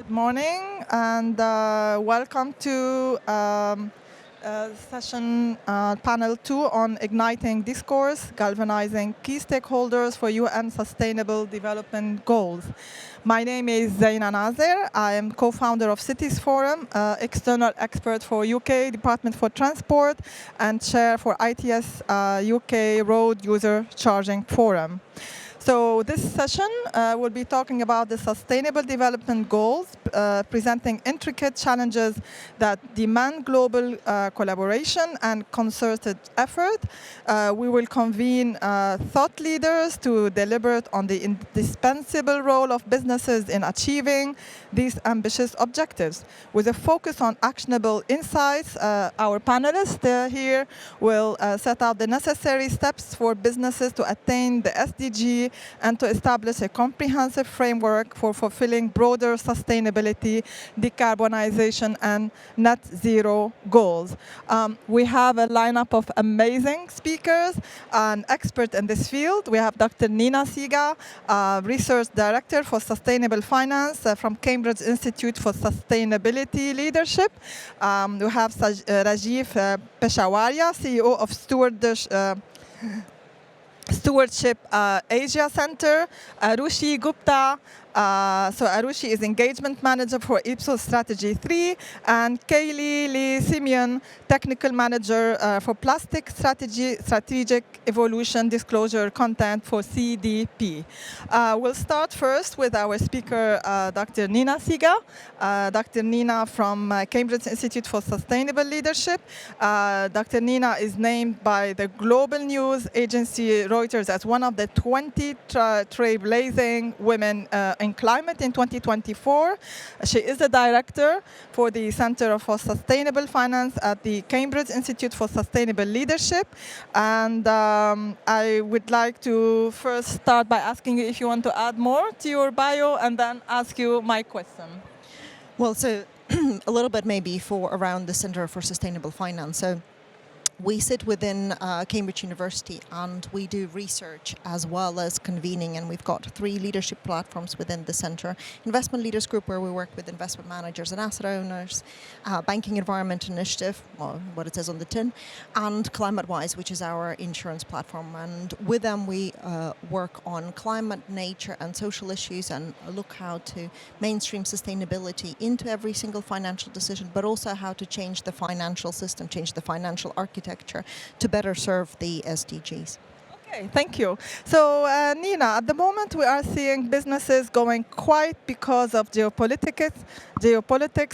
Good morning, and welcome to session panel 2 on igniting discourse, galvanizing key stakeholders for UN Sustainable Development Goals. My name is Zeina Nazer. I am co-founder of Cities Forum, external expert for UK Department for Transport, and chair for ITS UK Road User Charging Forum. So this session will be talking about the Sustainable Development Goals, presenting intricate challenges that demand global collaboration and concerted effort. We will convene thought leaders to deliberate on the indispensable role of businesses in achieving these ambitious objectives. With a focus on actionable insights, our panelists here will set out the necessary steps for businesses to attain the SDG and to establish a comprehensive framework for fulfilling broader sustainability, decarbonisation, and net zero goals. We have a lineup of amazing speakers and experts in this field. We have Dr. Seega, Research Director for Sustainable Finance from Cambridge Institute for Sustainability Leadership. We have Rajeev Peshawaria, CEO of Stewardship Asia Center, Arushi Gupta. So Arushi is Engagement Manager for Ipsos Strategy 3, and Kaylee Lee Simeon, Technical Manager for Plastic Strategic Evolution Disclosure Content for CDP. We'll start first with our speaker, Dr. Seega. Dr. Nina from Cambridge Institute for Sustainable Leadership. Dr. Nina is named by the global news agency Reuters as one of the 20 trailblazing women in climate in 2024. She is the director for the Center for Sustainable Finance at the Cambridge Institute for Sustainable Leadership. And I would like to first start by asking you if you want to add more to your bio and then ask you my question. Well, so a little bit maybe for around the Center for Sustainable Finance. So we sit within Cambridge University and we do research as well as convening, and we've got 3 leadership platforms within the centre. Investment Leaders Group, where we work with investment managers and asset owners, Banking Environment Initiative, or what it says on the tin, and ClimateWise, which is our insurance platform. And with them we work on climate, nature and social issues and look how to mainstream sustainability into every single financial decision, but also how to change the financial system, change the financial architecture to better serve the SDGs. Okay, thank you. So, Nina, at the moment we are seeing businesses going quiet because of geopolitics,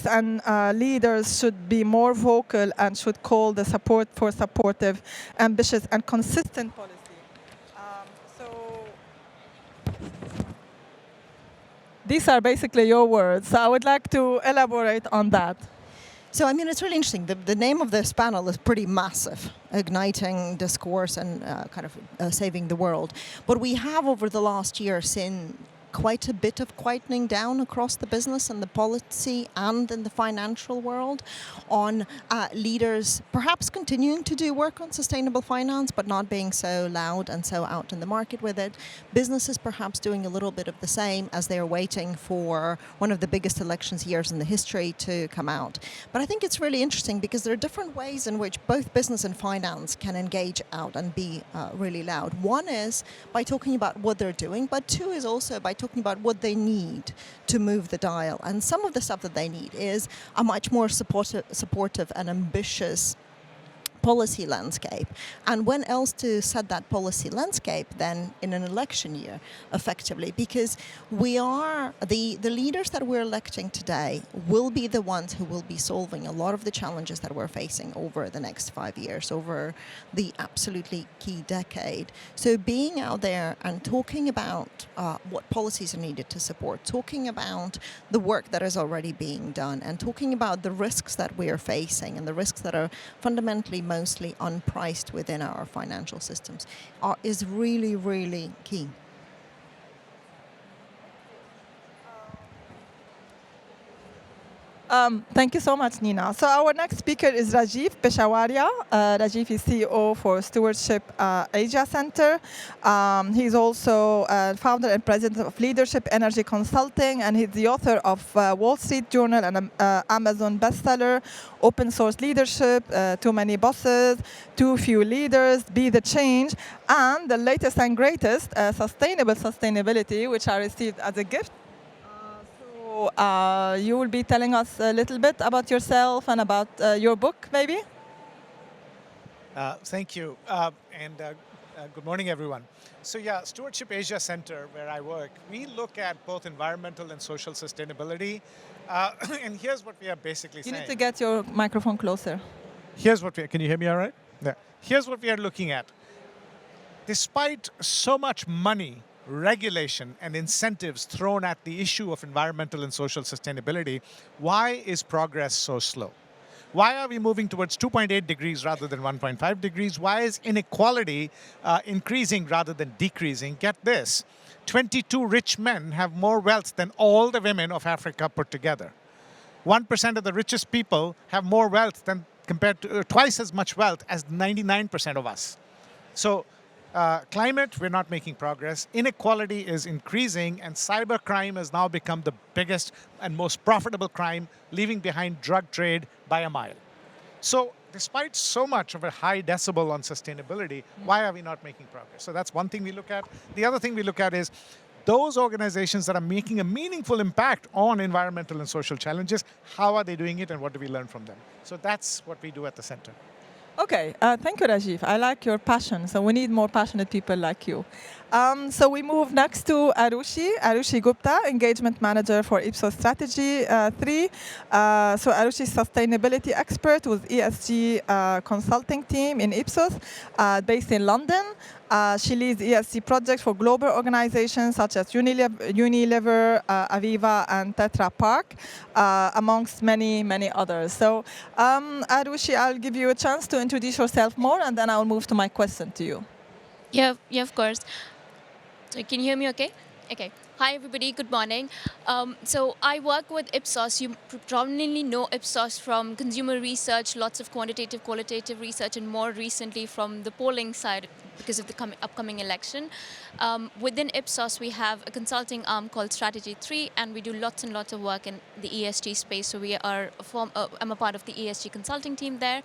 and leaders should be more vocal and should call the support for supportive, ambitious, and consistent policy. These are basically your words. So I would like to elaborate on that. So, I mean, it's really interesting. The name of this panel is pretty massive, igniting discourse and kind of saving the world. But we have, over the last year, seen quite a bit of quietening down across the business and the policy and in the financial world on leaders perhaps continuing to do work on sustainable finance, but not being so loud and so out in the market with it. Businesses perhaps doing a little bit of the same as they're waiting for one of the biggest elections years in the history to come out. But I think it's really interesting because there are different ways in which both business and finance can engage out and be really loud. One is by talking about what they're doing, but 2 is also by talking about what they need to move the dial. And some of the stuff that they need is a much more supportive and ambitious policy landscape. And when else to set that policy landscape than in an election year, effectively, because we are, the leaders that we're electing today will be the ones who will be solving a lot of the challenges that we're facing over the next 5 years, over the absolutely key decade. So being out there and talking about what policies are needed to support, talking about the work that is already being done, and talking about the risks that we are facing and the risks that are fundamentally mostly unpriced within our financial systems is really, really key. Thank you so much, Nina. So our next speaker is Rajeev Peshawaria. Rajeev is CEO for Stewardship Asia Center. He's also founder and president of Leadership Energy Consulting, and he's the author of Wall Street Journal and Amazon bestseller, Open Source Leadership, Too Many Bosses, Too Few Leaders, Be the Change, and the latest and greatest, Sustainable Sustainability, which I received as a gift. So you will be telling us a little bit about yourself and about your book, maybe? Thank you, and good morning, everyone. So yeah, Stewardship Asia Center, where I work, we look at both environmental and social sustainability. And here's what we are basically saying. You need to get your microphone closer. Here's what can you hear me all right? Yeah. Here's what we are looking at. Despite so much money, regulation, and incentives thrown at the issue of environmental and social sustainability, why is progress so slow? Why are we moving towards 2.8 degrees rather than 1.5 degrees? Why is inequality increasing rather than decreasing? Get this, 22 rich men have more wealth than all the women of Africa put together. 1% of the richest people have more wealth than compared to twice as much wealth as 99% of us. So climate, we're not making progress. Inequality is increasing, and cybercrime has now become the biggest and most profitable crime, leaving behind drug trade by a mile. So despite so much of a high decibel on sustainability, why are we not making progress? So that's one thing we look at. The other thing we look at is those organizations that are making a meaningful impact on environmental and social challenges, how are they doing it and what do we learn from them? So that's what we do at the center. Okay, thank you, Rajeev. I like your passion, so we need more passionate people like you. So we move next to Arushi Gupta, Engagement Manager for Ipsos Strategy 3. So Arushi is sustainability expert with ESG consulting team in Ipsos, based in London. She leads ESG projects for global organizations such as Unilever, Aviva, and Tetra Pak, amongst many, many others. So, Arushi, I'll give you a chance to introduce yourself more, and then I'll move to my question to you. Yeah, of course. So can you hear me okay? Okay. Hi, everybody. Good morning. So I work with Ipsos. You probably know Ipsos from consumer research, lots of quantitative, qualitative research, and more recently from the polling side because of the upcoming election. Within Ipsos, we have a consulting arm called Strategy 3, and we do lots and lots of work in the ESG space. So I'm a part of the ESG consulting team there,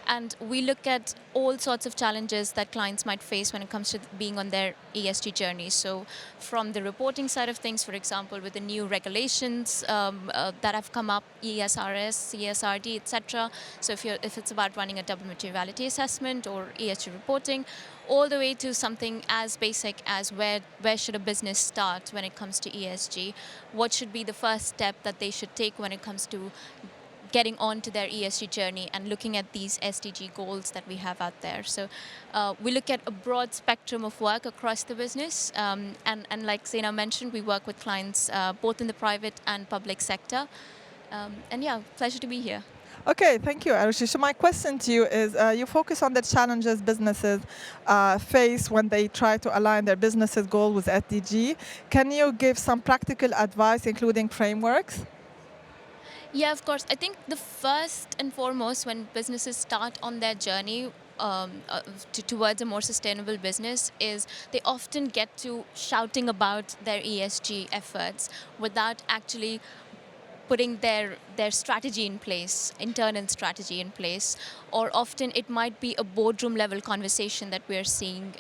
and we look at all sorts of challenges that clients might face when it comes to being on their ESG journey. So from the reporting side of things, for example, with the new regulations that have come up, ESRS, CSRD, etc. So if it's about running a double materiality assessment or ESG reporting, all the way to something as basic as where should a business start when it comes to ESG? What should be the first step that they should take when it comes to getting onto their ESG journey and looking at these SDG goals that we have out there. So we look at a broad spectrum of work across the business. And like Zeina mentioned, we work with clients both in the private and public sector. And yeah, pleasure to be here. Okay, thank you, Arushi. So my question to you is, you focus on the challenges businesses face when they try to align their business's goal with SDG. Can you give some practical advice, including frameworks? Yeah, of course. I think the first and foremost, when businesses start on their journey towards a more sustainable business, is they often get to shouting about their ESG efforts without actually putting their strategy in place, internal strategy in place, or often it might be a boardroom level conversation that we're seeing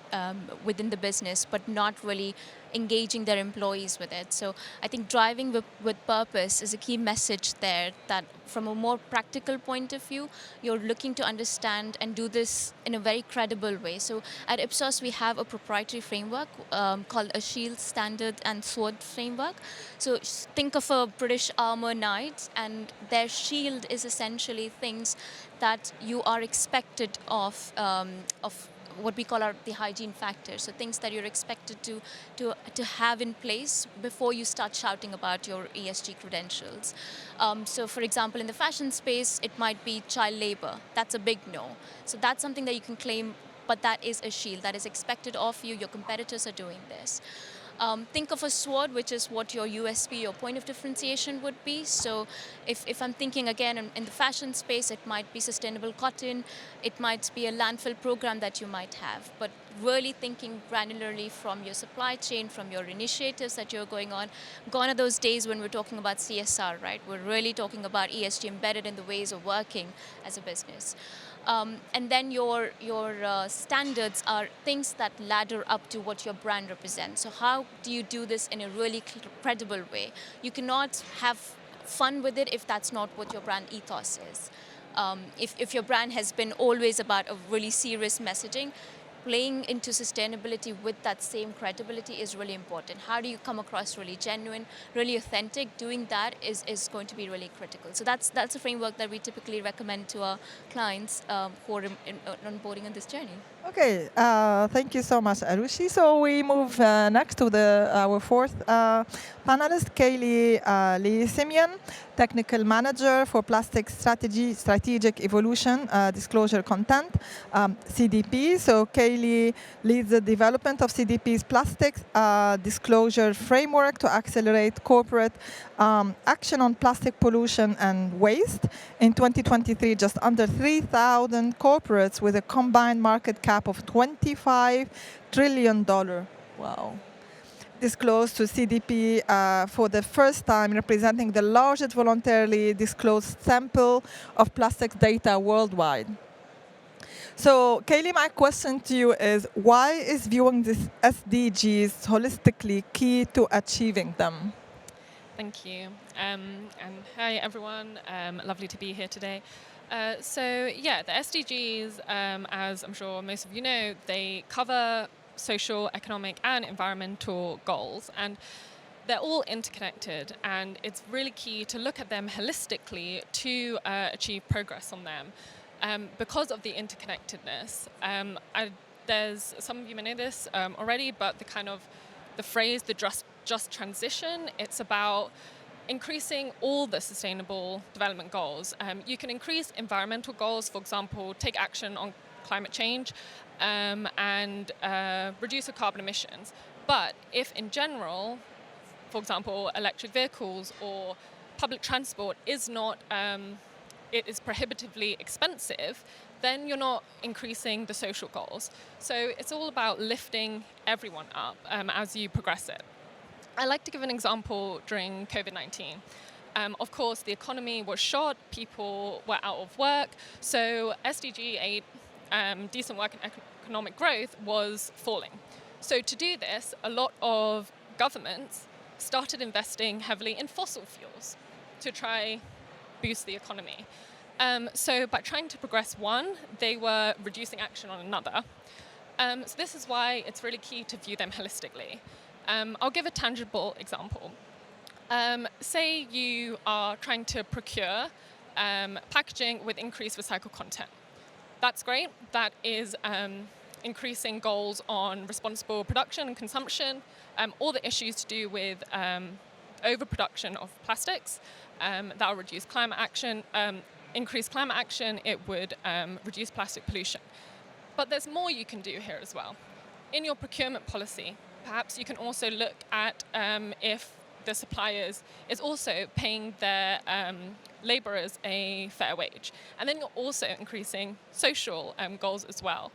within the business, but not really engaging their employees with it. So I think driving with purpose is a key message there, that from a more practical point of view, you're looking to understand and do this in a very credible way. So at Ipsos, we have a proprietary framework called a shield, standard, and sword framework. So think of a British armor knight, and their shield is essentially things that you are expected of what we call the hygiene factors. So things that you're expected to have in place before you start shouting about your ESG credentials. So for example, in the fashion space, it might be child labor. That's a big no. So that's something that you can claim, but that is a shield that is expected of you. Your competitors are doing this. Think of a sword, which is what your USP, your point of differentiation would be. So if I'm thinking again in the fashion space, it might be sustainable cotton, it might be a landfill program that you might have, but really thinking granularly from your supply chain, from your initiatives that you're going on. Gone are those days when we're talking about CSR, right? We're really talking about ESG embedded in the ways of working as a business. And then your standards are things that ladder up to what your brand represents. So how do you do this in a really credible way? You cannot have fun with it if that's not what your brand ethos is. If your brand has been always about a really serious messaging, playing into sustainability with that same credibility is really important. How do you come across really genuine, really authentic? Doing that is going to be really critical. So that's a framework that we typically recommend to our clients who are onboarding on this journey. Okay, thank you so much, Arushi. So we move next to our fourth panelist, Kaylee Lee Simeon, Technical Manager for Plastic Strategic Evolution Disclosure Content, CDP. So Kaylee leads the development of CDP's plastics disclosure framework to accelerate corporate action on plastic pollution and waste. In 2023, just under 3,000 corporates with a combined market cap of $25 trillion. Wow. Disclosed to CDP for the first time, representing the largest voluntarily disclosed sample of plastics data worldwide. So, Kaylee, my question to you is, why is viewing these SDGs holistically key to achieving them? Thank you. And hi, everyone. Lovely to be here today. So, yeah, the SDGs, as I'm sure most of you know, they cover social, economic, and environmental goals. And they're all interconnected. And it's really key to look at them holistically to achieve progress on them. Because of the interconnectedness, there's, some of you may know this already, but the phrase, the just transition, it's about increasing all the sustainable development goals. You can increase environmental goals, for example, take action on climate change and reduce your carbon emissions. But if in general, for example, electric vehicles or public transport is not, it is prohibitively expensive, then you're not increasing the social goals. So it's all about lifting everyone up as you progress it. I like to give an example during COVID-19. Of course, the economy was shot, people were out of work, so SDG 8, decent work and economic growth, was falling. So to do this, a lot of governments started investing heavily in fossil fuels to try boost the economy. So by trying to progress one, they were reducing action on another. So this is why it's really key to view them holistically. I'll give a tangible example. Say you are trying to procure packaging with increased recycled content. That's great. That is increasing goals on responsible production and consumption, all the issues to do with overproduction of plastics. That will reduce climate action, increase climate action. It would reduce plastic pollution. But there's more you can do here as well. In your procurement policy, perhaps you can also look at if the suppliers is also paying their laborers a fair wage. And then you're also increasing social goals as well.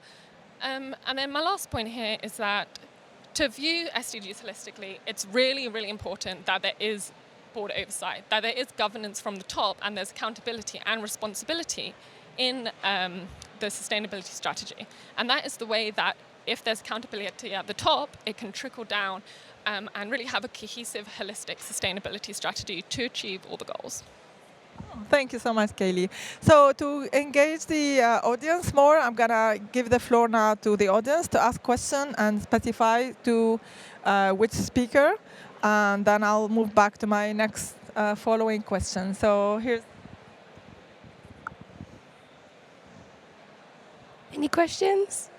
And then my last point here is that to view SDGs holistically, it's really, really important that there is board oversight, that there is governance from the top and there's accountability and responsibility in the sustainability strategy. And that is the way that if there's accountability at the top, it can trickle down and really have a cohesive, holistic sustainability strategy to achieve all the goals. Thank you so much, Kaylee. So to engage the audience more, I'm going to give the floor now to the audience to ask questions and specify to which speaker. And then I'll move back to my next following question. So here's... Any questions?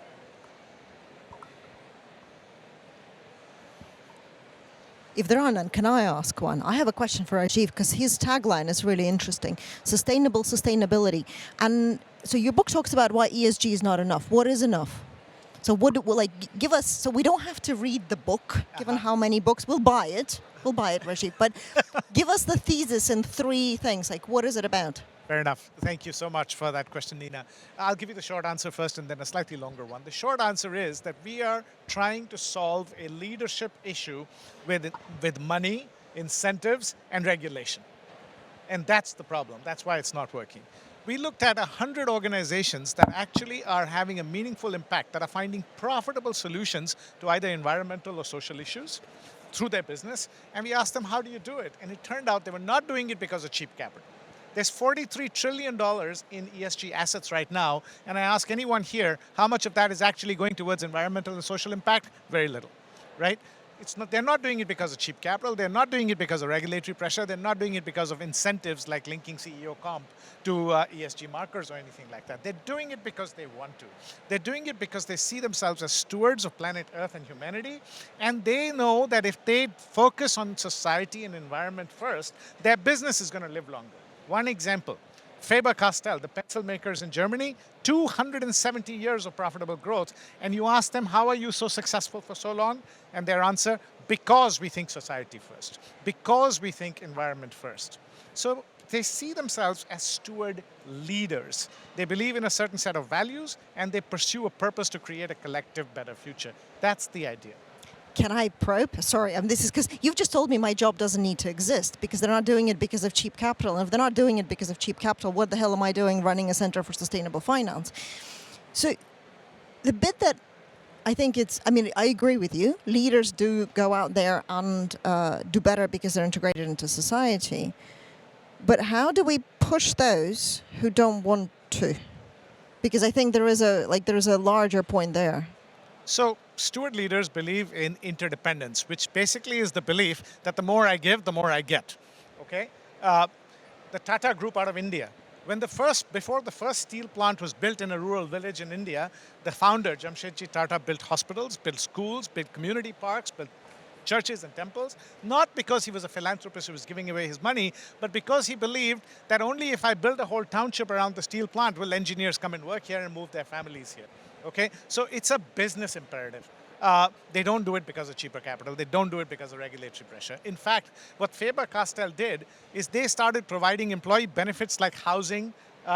If there are none, can I ask one? I have a question for Rajeev because his tagline is really interesting. Sustainability. And so your book talks about why ESG is not enough. What is enough? So give us, so we don't have to read the book, given how many books, we'll buy it, Rajeev, but give us the thesis in 3 things, like what is it about? Fair enough. Thank you so much for that question, Nina. I'll give you the short answer first and then a slightly longer one. The short answer is that we are trying to solve a leadership issue with money, incentives, and regulation. And that's the problem. That's why it's not working. We looked at 100 organizations that actually are having a meaningful impact, that are finding profitable solutions to either environmental or social issues through their business. And we asked them, how do you do it? And it turned out they were not doing it because of cheap capital. There's $43 trillion in ESG assets right now, and I ask anyone here, how much of that is actually going towards environmental and social impact? Very little, right? They're not doing it because of cheap capital, they're not doing it because of regulatory pressure, they're not doing it because of incentives like linking CEO comp to ESG markers or anything like that. They're doing it because they want to. They're doing it because they see themselves as stewards of planet Earth and humanity, and they know that if they focus on society and environment first, their business is going to live longer. One example, Faber-Castell, the pencil makers in Germany, 270 years of profitable growth. And you ask them, how are you so successful for so long? And their answer, because we think society first, because we think environment first. So they see themselves as steward leaders. They believe in a certain set of values, and they pursue a purpose to create a collective, better future. That's the idea. Can I probe? Sorry, this is because you've just told me my job doesn't need to exist because they're not doing it because of cheap capital. And if they're not doing it because of cheap capital, what the hell am I doing running a Center for Sustainable Finance? So the bit that I think I agree with you. Leaders do go out there and do better because they're integrated into society. But how do we push those who don't want to? Because I think there is a larger point there. So steward leaders believe in interdependence, which basically is the belief that the more I give, the more I get. Okay, the Tata Group out of India. Before the first steel plant was built in a rural village in India, the founder Jamshedji Tata built hospitals, built schools, built community parks, built churches and temples, not because he was a philanthropist who was giving away his money, but because he believed that only if I build a whole township around the steel plant will engineers come and work here and move their families here. Okay, so it's a business imperative. They don't do it because of cheaper capital. They don't do it because of regulatory pressure. In fact, what Faber-Castell did is they started providing employee benefits like housing,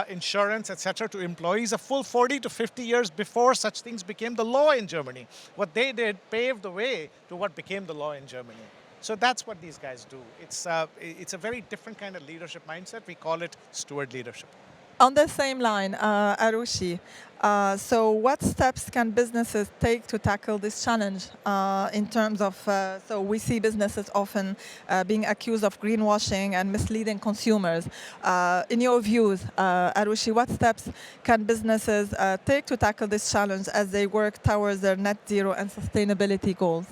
insurance, etc. to employees a full 40 to 50 years before such things became the law in Germany. What they did paved the way to what became the law in Germany. So that's what these guys do. It's a very different kind of leadership mindset. We call it steward leadership. On the same line, Arushi, so what steps can businesses take to tackle this challenge in terms of, so we see businesses often being accused of greenwashing and misleading consumers. In your views, Arushi, what steps can businesses take to tackle this challenge as they work towards their net zero and sustainability goals?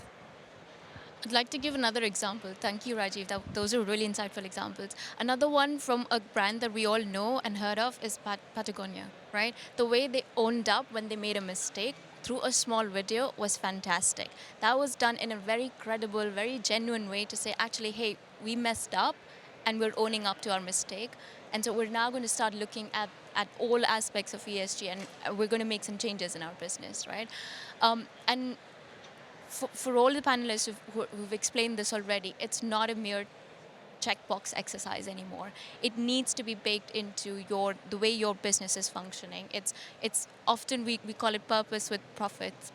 I'd like to give another example. Thank you, Rajeev. Those are really insightful examples. Another one from a brand that we all know and heard of is Patagonia, right? The way they owned up when they made a mistake through a small video was fantastic. That was done in a very credible, very genuine way to say, actually, hey, we messed up and we're owning up to our mistake. And so we're now going to start looking at all aspects of ESG and we're going to make some changes in our business, right? And for all the panelists who've explained this already, it's not a mere checkbox exercise anymore. It needs to be baked into the way your business is functioning. It's often we call it purpose with profits,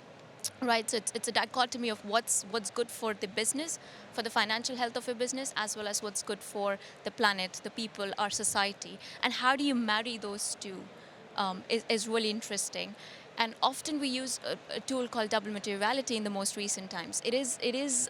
right? So it's a dichotomy of what's good for the business, for the financial health of your business, as well as what's good for the planet, the people, our society. And how do you marry those two is really interesting. And often we use a tool called double materiality in the most recent times. It is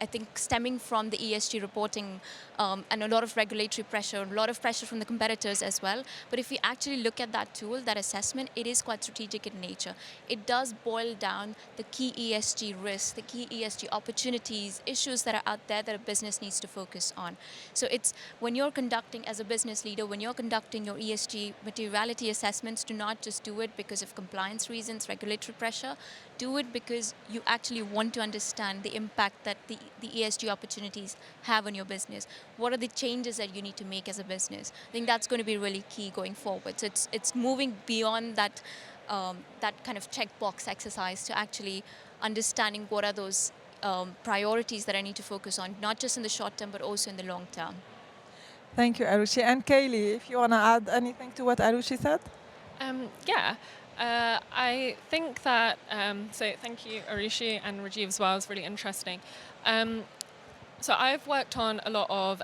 I think, stemming from the ESG reporting and a lot of regulatory pressure, a lot of pressure from the competitors as well. But if we actually look at that tool, that assessment, it is quite strategic in nature. It does boil down the key ESG risks, the key ESG opportunities, issues that are out there that a business needs to focus on. So it's when you're conducting, as a business leader, when you're conducting your ESG materiality assessments, do not just do it because of compliance reasons, regulatory pressure. Do it because you actually want to understand the impact that the ESG opportunities have on your business. What are the changes that you need to make as a business? I think that's going to be really key going forward. So it's moving beyond that that kind of checkbox exercise to actually understanding what are those priorities that I need to focus on, not just in the short term, but also in the long term. Thank you, Arushi. And Kaylee, if you want to add anything to what Arushi said? Yeah. I think that, so thank you, Arushi and Rajeev as well. It's really interesting. So I've worked on a lot of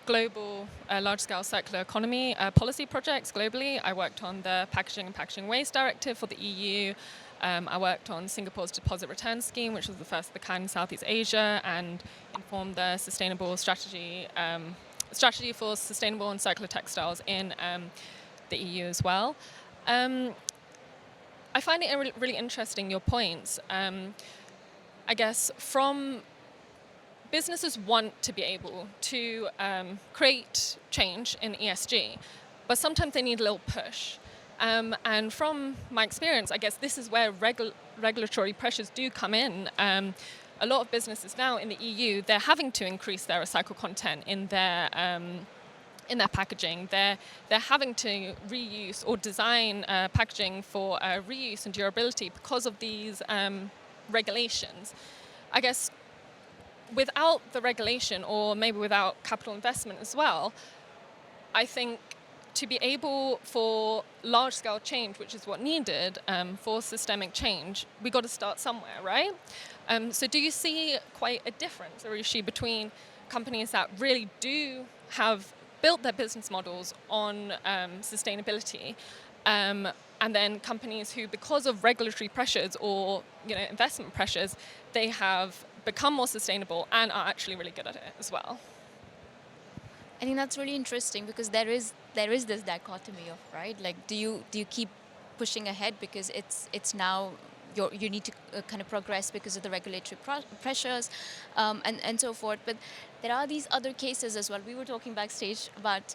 global large-scale circular economy policy projects globally. I worked on the Packaging and Packaging Waste Directive for the EU. I worked on Singapore's deposit return scheme, which was the first of the kind in Southeast Asia, and informed the sustainable strategy for sustainable and circular textiles in the EU as well. I find it really interesting, your points. I guess from businesses want to be able to create change in ESG, but sometimes they need a little push. And from my experience, I guess this is where regulatory pressures do come in. A lot of businesses now in the EU, they're having to increase their recycled content in their packaging. They're having to reuse or design packaging for reuse and durability because of these regulations. I guess without the regulation, or maybe without capital investment as well, I think to be able for large-scale change, which is what needed for systemic change, we got to start somewhere, right? So do you see quite a difference, Arushi, between companies that really do have built their business models on sustainability, and then companies who, because of regulatory pressures or investment pressures, they have become more sustainable and are actually really good at it as well? I think that's really interesting because there is this dichotomy of, right, like do you keep pushing ahead because it's now you need to kind of progress because of the regulatory pressures and so forth. But there are these other cases as well. We were talking backstage about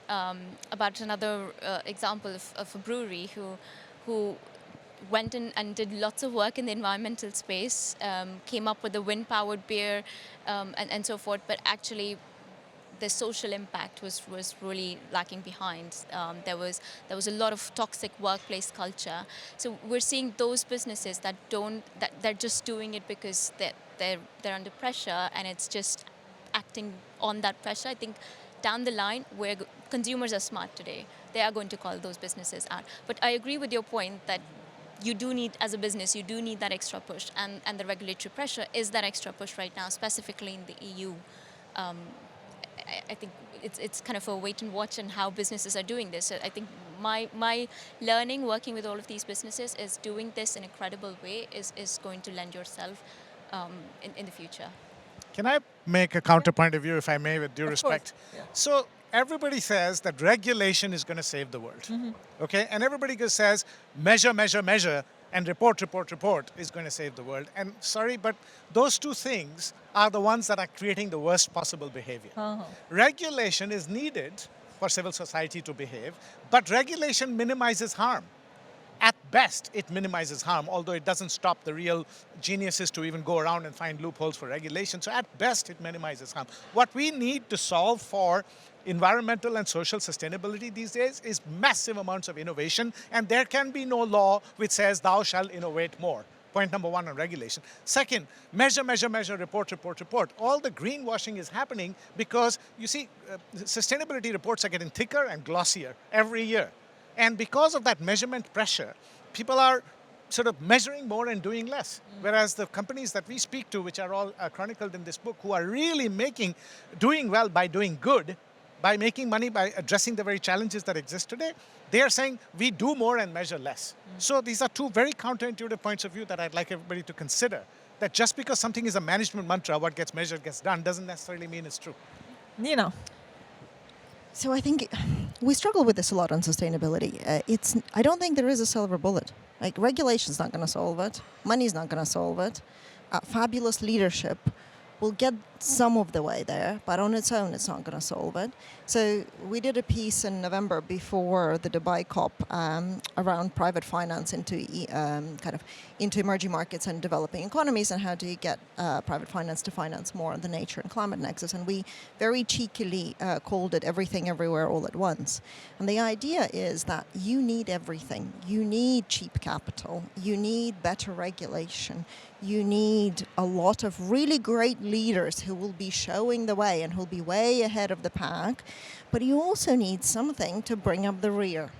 another example of a brewery who went in and did lots of work in the environmental space, came up with a wind-powered beer and so forth, but actually the social impact was really lacking behind. There was a lot of toxic workplace culture. So we're seeing those businesses that they're just doing it because they're under pressure, and it's just acting on that pressure. I think down the line, where consumers are smart today, they are going to call those businesses out. But I agree with your point that you do need, as a business, you do need that extra push, and the regulatory pressure is that extra push right now, specifically in the EU. I think it's kind of a wait and watch on how businesses are doing this. So I think my learning working with all of these businesses is doing this in a credible way is going to lend yourself in the future. Can I make a counterpoint of view, if I may, with due respect? Yeah. So everybody says that regulation is going to save the world, okay? And everybody says measure, measure, measure, and report, report, report is going to save the world. And sorry, but those two things are the ones that are creating the worst possible behavior. Regulation is needed for civil society to behave, but regulation minimizes harm. At best, it minimizes harm, although it doesn't stop the real geniuses to even go around and find loopholes for regulation. So at best, it minimizes harm. What we need to solve for environmental and social sustainability these days is massive amounts of innovation, and there can be no law which says thou shalt innovate more. Point number one on regulation. Second, measure, measure, measure, report, report, report. All the greenwashing is happening because, you see, sustainability reports are getting thicker and glossier every year. And because of that measurement pressure, people are sort of measuring more and doing less. Whereas the companies that we speak to, which are all chronicled in this book, who are really doing well by doing good, by making money, by addressing the very challenges that exist today, they are saying we do more and measure less. So these are two very counterintuitive points of view that I'd like everybody to consider. That just because something is a management mantra, what gets measured gets done, doesn't necessarily mean it's true. Nina. So I think we struggle with this a lot on sustainability. I don't think there is a silver bullet. Like, regulation's not going to solve it. Money's not going to solve it. Fabulous leadership will get some of the way there, but on its own, it's not going to solve it. So we did a piece in November before the Dubai COP around private finance into emerging markets and developing economies, and how do you get private finance to finance more on the nature and climate nexus. And we very cheekily called it everything, everywhere, all at once. And the idea is that you need everything. You need cheap capital. You need better regulation. You need a lot of really great leaders who will be showing the way and who will be way ahead of the pack. But you also need something to bring up the rear.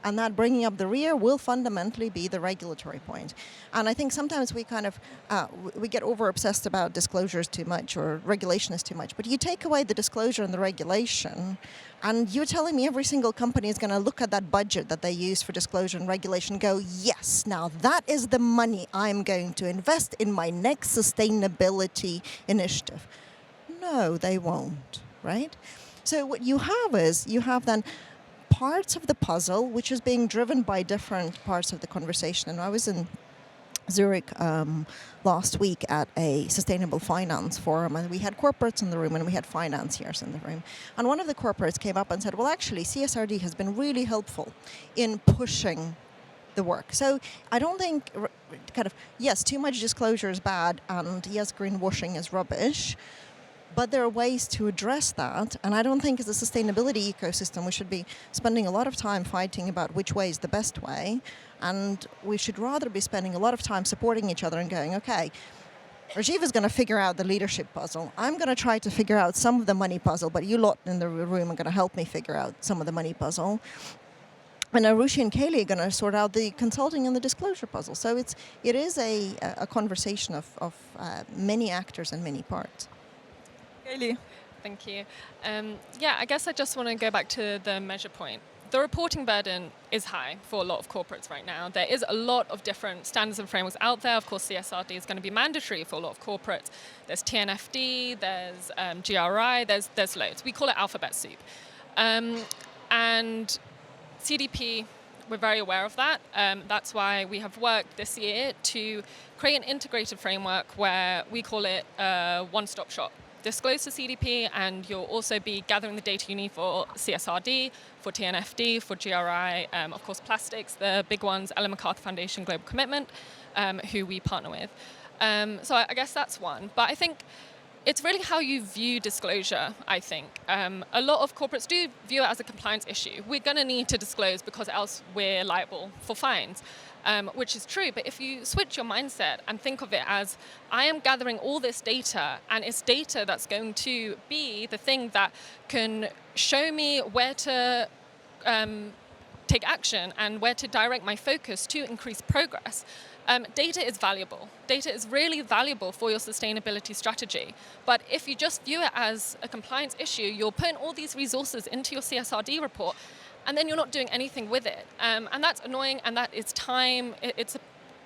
And that bringing up the rear will fundamentally be the regulatory point. And I think sometimes we kind of, we get over-obsessed about disclosures too much, or regulation is too much. But you take away the disclosure and the regulation, and you're telling me every single company is going to look at that budget that they use for disclosure and regulation and go, yes, now that is the money I'm going to invest in my next sustainability initiative. No, they won't, right? So what you have is, you have then parts of the puzzle which is being driven by different parts of the conversation. And I was in Zurich last week at a sustainable finance forum, and we had corporates in the room and we had financiers in the room. And one of the corporates came up and said, well, actually, CSRD has been really helpful in pushing the work. So I don't think, yes, too much disclosure is bad, and yes, greenwashing is rubbish. But there are ways to address that, and I don't think as a sustainability ecosystem we should be spending a lot of time fighting about which way is the best way, and we should rather be spending a lot of time supporting each other and going, okay, Rajeev is going to figure out the leadership puzzle. I'm going to try to figure out some of the money puzzle, but you lot in the room are going to help me figure out some of the money puzzle. And Arushi and Kaylee are going to sort out the consulting and the disclosure puzzle. So it is a conversation of many actors and many parts. Kaylee. Thank you. Yeah, I guess I just want to go back to the measure point. The reporting burden is high for a lot of corporates right now. There is a lot of different standards and frameworks out there. Of course, CSRD is going to be mandatory for a lot of corporates. There's TNFD, there's GRI, there's loads. We call it alphabet soup. And CDP, we're very aware of that. That's why we have worked this year to create an integrated framework where we call it one-stop shop. Disclose to CDP, and you'll also be gathering the data you need for CSRD, for TNFD, for GRI, of course plastics, the big ones, Ellen MacArthur Foundation Global Commitment, who we partner with. So I guess that's one. But I think it's really how you view disclosure, I think. A lot of corporates do view it as a compliance issue. We're going to need to disclose because else we're liable for fines. Which is true, but if you switch your mindset and think of it as, I am gathering all this data, and it's data that's going to be the thing that can show me where to take action and where to direct my focus to increase progress. Data is valuable. Data is really valuable for your sustainability strategy. But if you just view it as a compliance issue, you're putting all these resources into your CSRD report, and then you're not doing anything with it. And that's annoying, and that is time, it's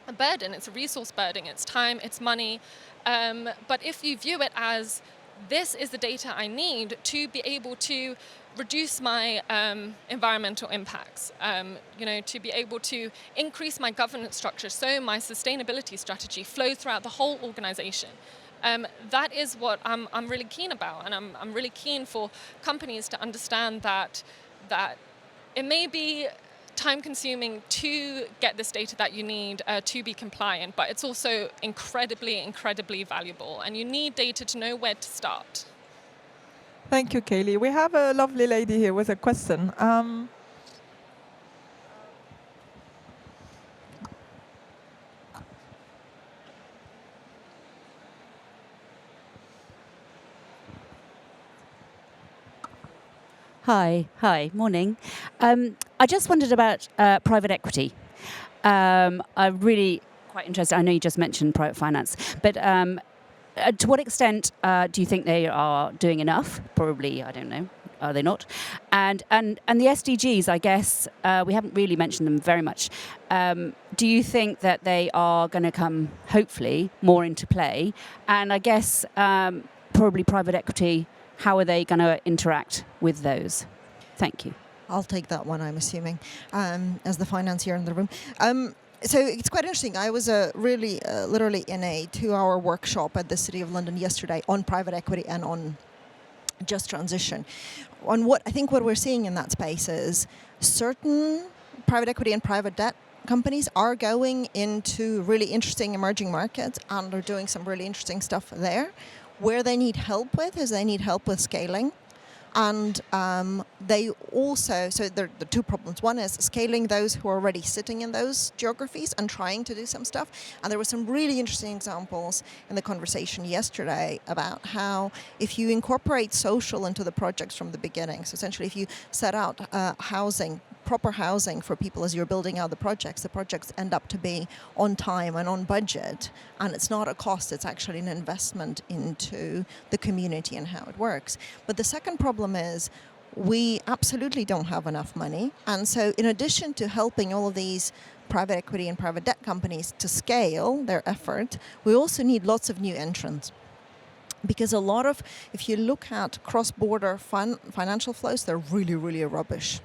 a burden, it's a resource burden, it's time, it's money. But if you view it as, this is the data I need to be able to reduce my environmental impacts, to be able to increase my governance structure so my sustainability strategy flows throughout the whole organization. That is what I'm really keen about, and I'm really keen for companies to understand that it may be time-consuming to get this data that you need to be compliant, but it's also incredibly, incredibly valuable, and you need data to know where to start. Thank you, Kaylee. We have a lovely lady here with a question. Hi, morning. I just wondered about private equity. I'm really quite interested. I know you just mentioned private finance, but to what extent do you think they are doing enough? Probably, I don't know. Are they not? And the SDGs, I guess, we haven't really mentioned them very much. Do you think that they are going to come, hopefully, more into play? And I guess probably private equity, how are they going to interact with those? Thank you. I'll take that one, I'm assuming, as the financier in the room. So it's quite interesting. I was really literally in a 2-hour workshop at the City of London yesterday on private equity and on just transition. On what I think what we're seeing in that space is certain private equity and private debt companies are going into really interesting emerging markets and are doing some really interesting stuff there. Where they need help with is they need help with scaling. And they also, so there are two problems. One is scaling those who are already sitting in those geographies and trying to do some stuff. And there were some really interesting examples in the conversation yesterday about how if you incorporate social into the projects from the beginning, so essentially if you set out housing, proper housing for people as you're building out the projects end up to be on time and on budget, and it's not a cost, it's actually an investment into the community and how it works. But the second problem is we absolutely don't have enough money, and so in addition to helping all of these private equity and private debt companies to scale their effort, we also need lots of new entrants. Because a lot of, if you look at cross-border financial flows, they're really, really rubbish.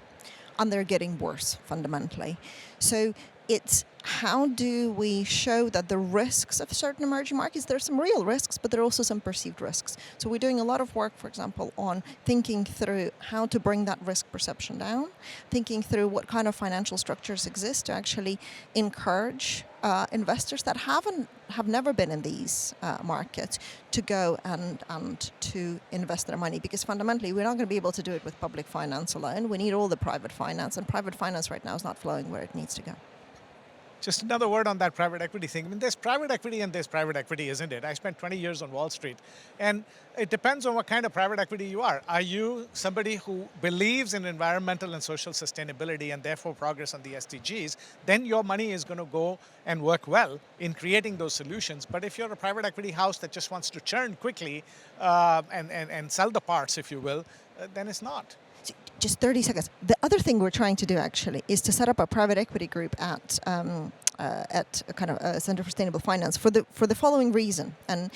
And they're getting worse, fundamentally. So it's how do we show that the risks of certain emerging markets, there are some real risks, but there are also some perceived risks. So we're doing a lot of work, for example, on thinking through how to bring that risk perception down, thinking through what kind of financial structures exist to actually encourage investors that have never been in these markets to go and to invest their money, because fundamentally we're not going to be able to do it with public finance alone. We need all the private finance, and private finance right now is not flowing where it needs to go. Just another word on that private equity thing. I mean, there's private equity and there's private equity, isn't it? I spent 20 years on Wall Street, and it depends on what kind of private equity you are. Are you somebody who believes in environmental and social sustainability and therefore progress on the SDGs? Then your money is going to go and work well in creating those solutions. But if you're a private equity house that just wants to churn quickly and sell the parts, if you will, then it's not. Just 30 seconds. The other thing we're trying to do actually is to set up a private equity group at a kind of a Center for Sustainable Finance for the following reason. And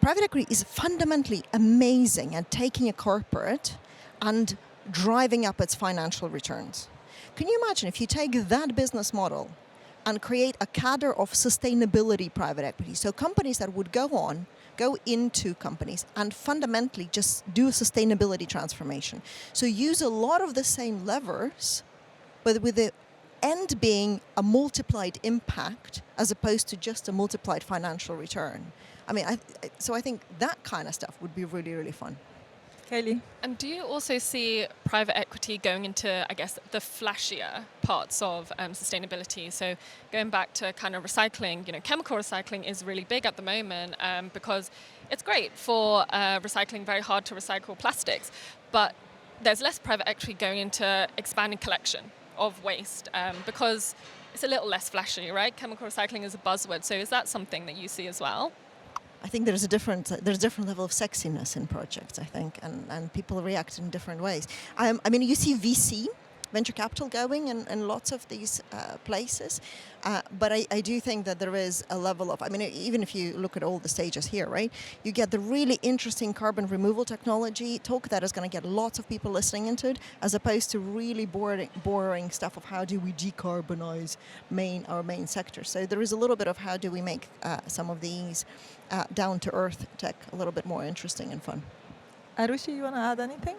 private equity is fundamentally amazing at taking a corporate and driving up its financial returns. Can you imagine if you take that business model and create a cadre of sustainability private equity? So companies that would go into companies and fundamentally just do a sustainability transformation. So use a lot of the same levers, but with the end being a multiplied impact as opposed to just a multiplied financial return. I mean, I think that kind of stuff would be really, really fun. Kaylee? And do you also see private equity going into, I guess, the flashier parts of sustainability? So going back to kind of recycling, chemical recycling is really big at the moment because it's great for recycling very hard to recycle plastics, but there's less private equity going into expanding collection of waste because it's a little less flashy, right? Chemical recycling is a buzzword. So is that something that you see as well? I think there's a different level of sexiness in projects, I think, and people react in different ways. I mean, you see VC, venture capital going in lots of these places, but I do think that there is a level of, I mean, even if you look at all the stages here, right, you get the really interesting carbon removal technology talk that is going to get lots of people listening into it, as opposed to really boring stuff of how do we decarbonize our main sector. So there is a little bit of how do we make some of these down-to-earth tech a little bit more interesting and fun. Arushi, you want to add anything?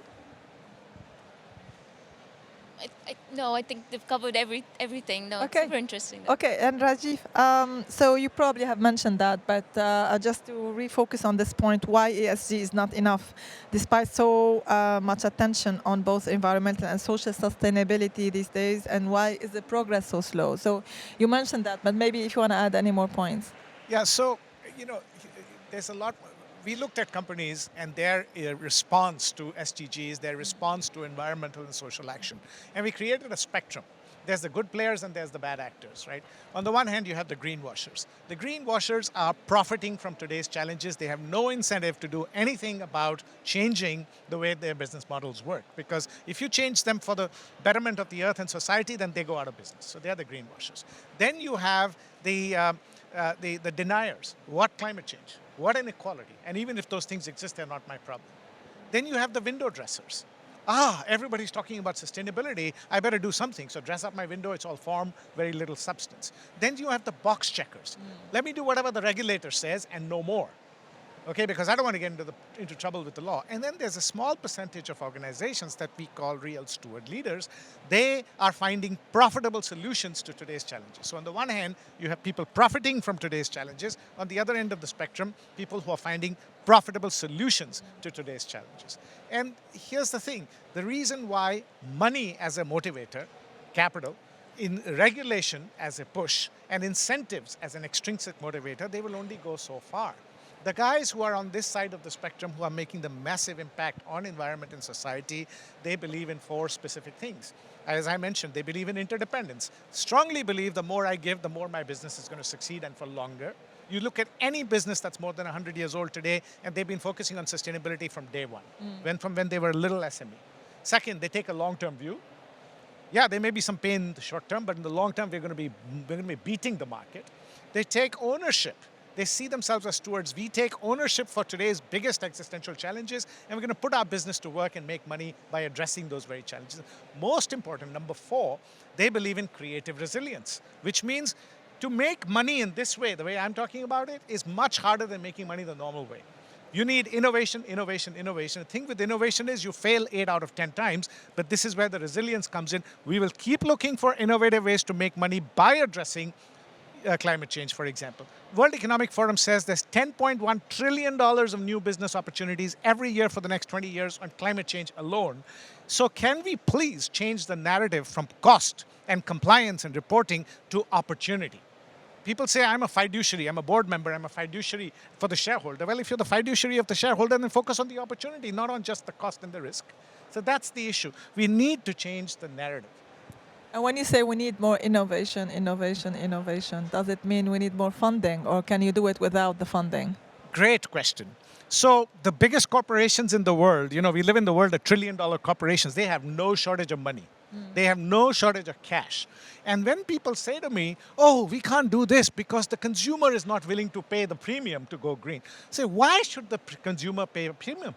No, I think they've covered everything. No, Okay. It's super interesting. Though. Okay, and Rajeev, so you probably have mentioned that, but just to refocus on this point, why ESG is not enough, despite so much attention on both environmental and social sustainability these days, and why is the progress so slow? So you mentioned that, but maybe if you want to add any more points. Yeah, so, there's a lot. We looked at companies and their response to SDGs, their response to environmental and social action. And we created a spectrum. There's the good players and there's the bad actors, right? On the one hand, you have the greenwashers. The greenwashers are profiting from today's challenges. They have no incentive to do anything about changing the way their business models work. Because if you change them for the betterment of the earth and society, then they go out of business. So they're the greenwashers. Then you have the deniers. What climate change? What inequality? And even if those things exist, they're not my problem. Then you have the window dressers. everybody's talking about sustainability, I better do something. So dress up my window, it's all form, very little substance. Then you have the box checkers. Let me do whatever the regulator says and no more. Okay, because I don't want to get into trouble with the law. And then there's a small percentage of organizations that we call real steward leaders. They are finding profitable solutions to today's challenges. So on the one hand, you have people profiting from today's challenges. On the other end of the spectrum, people who are finding profitable solutions to today's challenges. And here's the thing, the reason why money as a motivator, capital, in regulation as a push, and incentives as an extrinsic motivator, they will only go so far. The guys who are on this side of the spectrum who are making the massive impact on environment and society, they believe in 4 specific things. As I mentioned, they believe in interdependence. Strongly believe the more I give, the more my business is going to succeed and for longer. You look at any business that's more than 100 years old today, and they've been focusing on sustainability from day one, from when they were a little SME. Second, they take a long-term view. Yeah, there may be some pain in the short term, but in the long term, we're going to be beating the market. They take ownership. They see themselves as stewards. We take ownership for today's biggest existential challenges, and we're going to put our business to work and make money by addressing those very challenges. Most important, number 4, they believe in creative resilience, which means to make money in this way, the way I'm talking about it, is much harder than making money the normal way. You need innovation, innovation, innovation. The thing with innovation is you fail 8 out of 10 times, but this is where the resilience comes in. We will keep looking for innovative ways to make money by addressing climate change, for example. World Economic Forum says there's $10.1 trillion of new business opportunities every year for the next 20 years on climate change alone. So can we please change the narrative from cost and compliance and reporting to opportunity? People say, I'm a fiduciary, I'm a board member, I'm a fiduciary for the shareholder. Well, if you're the fiduciary of the shareholder, then focus on the opportunity, not on just the cost and the risk. So that's the issue. We need to change the narrative. And when you say we need more innovation, does it mean we need more funding, or can you do it without the funding? Great question. So the biggest corporations in the world, we live in the world of trillion-dollar corporations, they have no shortage of money. They have no shortage of cash. And when people say to me, we can't do this because the consumer is not willing to pay the premium to go green. I say, why should the consumer pay a premium?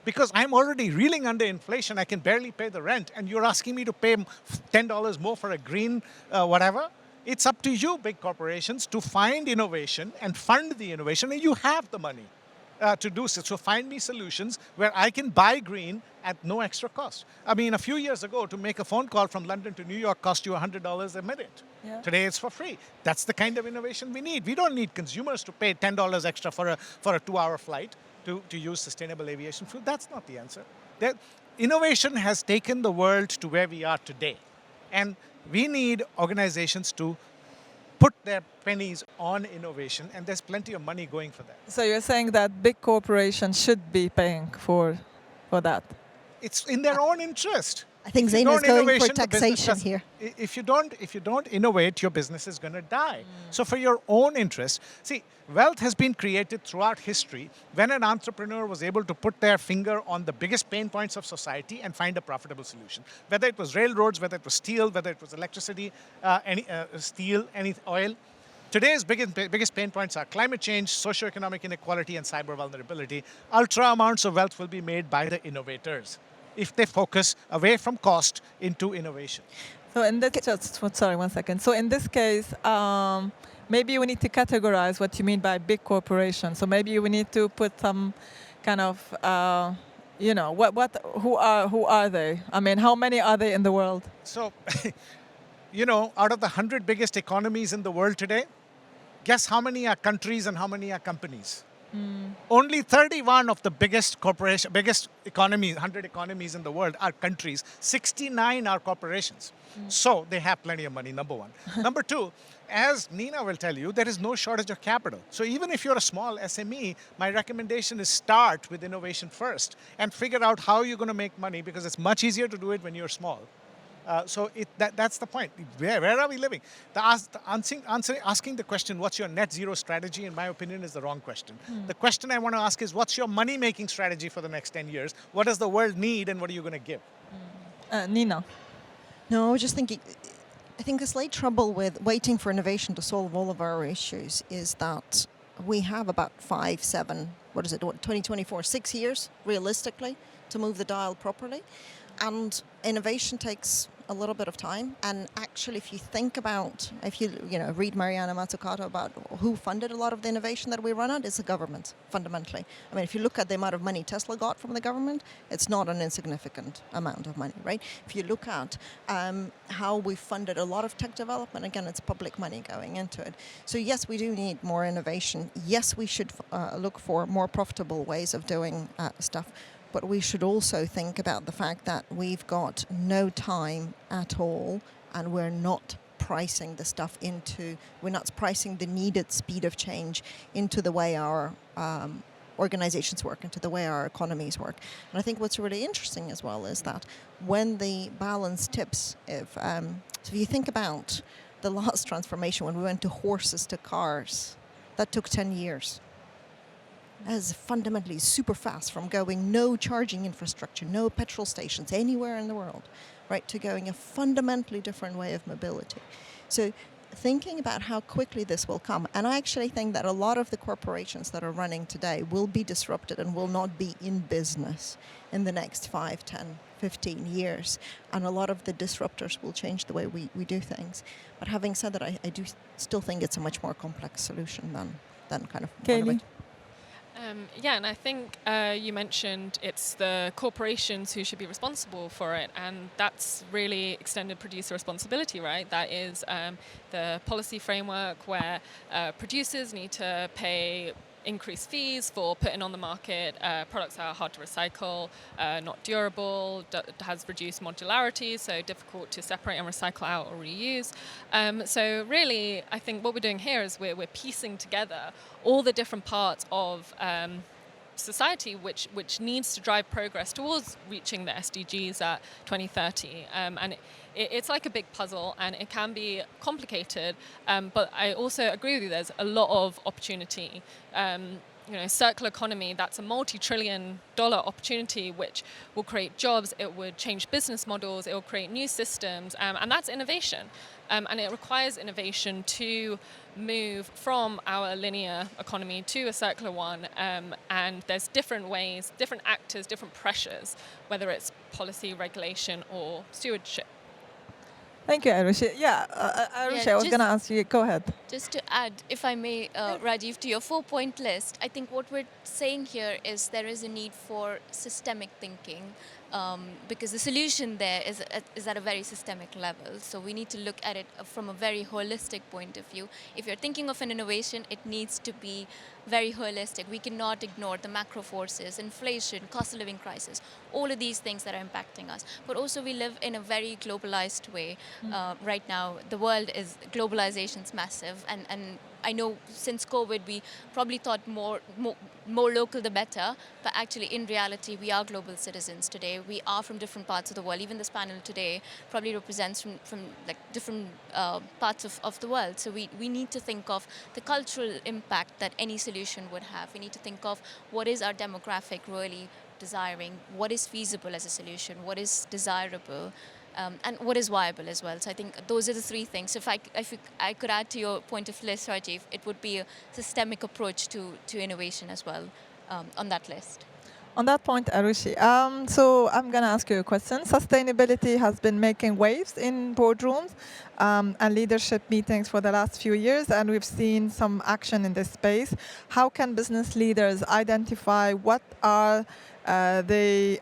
Because I'm already reeling under inflation, I can barely pay the rent, and you're asking me to pay $10 more for a green whatever? It's up to you, big corporations, to find innovation and fund the innovation, and you have the money to do so. So find me solutions where I can buy green at no extra cost. I mean, a few years ago, to make a phone call from London to New York cost you $100 a minute. Yeah. Today, it's for free. That's the kind of innovation we need. We don't need consumers to pay $10 extra for a 2-hour flight to use sustainable aviation fuel. That's not the answer. Innovation has taken the world to where we are today. And we need organizations to put their pennies on innovation, and there's plenty of money going for that. So you're saying that big corporations should be paying for that? It's in their own interest. I think Zeina is going for taxation here. If you don't innovate, your business is going to die. So for your own interest, see, wealth has been created throughout history when an entrepreneur was able to put their finger on the biggest pain points of society and find a profitable solution. Whether it was railroads, whether it was steel, whether it was electricity, steel, oil. Today's biggest pain points are climate change, socioeconomic inequality, and cyber vulnerability. Ultra amounts of wealth will be made by the innovators if they focus away from cost into innovation. So in this, sorry, 1 second. So in this case, maybe we need to categorize what you mean by big corporation. So maybe we need to put some kind of, who are they? I mean, how many are they in the world? So, out of the 100 biggest economies in the world today, guess how many are countries and how many are companies? Only 31 of the biggest economies, 100 economies in the world are countries. 69 are corporations. So they have plenty of money, number one. Number two, as Nina will tell you, there is no shortage of capital. So even if you're a small SME, my recommendation is start with innovation first and figure out how you're going to make money, because it's much easier to do it when you're small. So that's the point. Where are we living? Asking the question, what's your net zero strategy, in my opinion, is the wrong question. The question I want to ask is, what's your money-making strategy for the next 10 years? What does the world need, and what are you going to give? Nina? No, I was just thinking, I think the slight trouble with waiting for innovation to solve all of our issues is that we have about 5, 7, 2024, 6 years, realistically, to move the dial properly. And innovation takes a little bit of time. And actually, if you think about, if you read Mariana Mazzucato about who funded a lot of the innovation that we run at, it's the government, fundamentally. I mean, if you look at the amount of money Tesla got from the government, it's not an insignificant amount of money, right? If you look at how we funded a lot of tech development, again, it's public money going into it. So yes, we do need more innovation. Yes, we should look for more profitable ways of doing stuff. But we should also think about the fact that we've got no time at all, and we're not pricing the stuff we're not pricing the needed speed of change into the way our organizations work, into the way our economies work. And I think what's really interesting as well is that when the balance tips, so if you think about the last transformation, when we went to horses to cars, that took 10 years. As fundamentally super fast, from going no charging infrastructure, no petrol stations anywhere in the world, right, to going a fundamentally different way of mobility. So thinking about how quickly this will come, and I actually think that a lot of the corporations that are running today will be disrupted and will not be in business in the next 5, 10, 15 years. And a lot of the disruptors will change the way we do things. But having said that, I do still think it's a much more complex solution than kind of Kaylee? Yeah, and I think you mentioned it's the corporations who should be responsible for it, and that's really extended producer responsibility, right? That is the policy framework where producers need to pay increased fees for putting on the market products that are hard to recycle, not durable, has reduced modularity, so difficult to separate and recycle out or reuse. So really, I think what we're doing here is we're piecing together all the different parts of society which needs to drive progress towards reaching the SDGs at 2030. And it's like a big puzzle, and it can be complicated, but I also agree with you, there's a lot of opportunity. Circular economy, that's a multi-trillion-dollar opportunity which will create jobs, it would change business models, it will create new systems, and that's innovation. And it requires innovation to move from our linear economy to a circular one, and there's different ways, different actors, different pressures, whether it's policy, regulation, or stewardship. Thank you, Arushi. Yeah, Arushi, I was going to ask you. Go ahead. Just to add, if I may, Rajeev, to your 4-point list, I think what we're saying here is there is a need for systemic thinking, because the solution there is at a very systemic level. So we need to look at it from a very holistic point of view. If you're thinking of an innovation, it needs to be very holistic. We cannot ignore the macro forces, inflation, cost of living crisis, all of these things that are impacting us. But also we live in a very globalized way. Right now, the world is, globalization's massive, and I know since COVID we probably thought more local the better, but actually in reality we are global citizens today. We are from different parts of the world. Even this panel today probably represents from like different parts of the world. So we need to think of the cultural impact that any solution would have. We need to think of what is our demographic really desiring, what is feasible as a solution, what is desirable, and what is viable as well. So I think those are the three things. If I could add to your point of list, Rajeev, it would be a systemic approach to innovation as well on that list. On that point, Arushi, so I'm going to ask you a question. Sustainability has been making waves in boardrooms and leadership meetings for the last few years, and we've seen some action in this space. How can business leaders identify what are the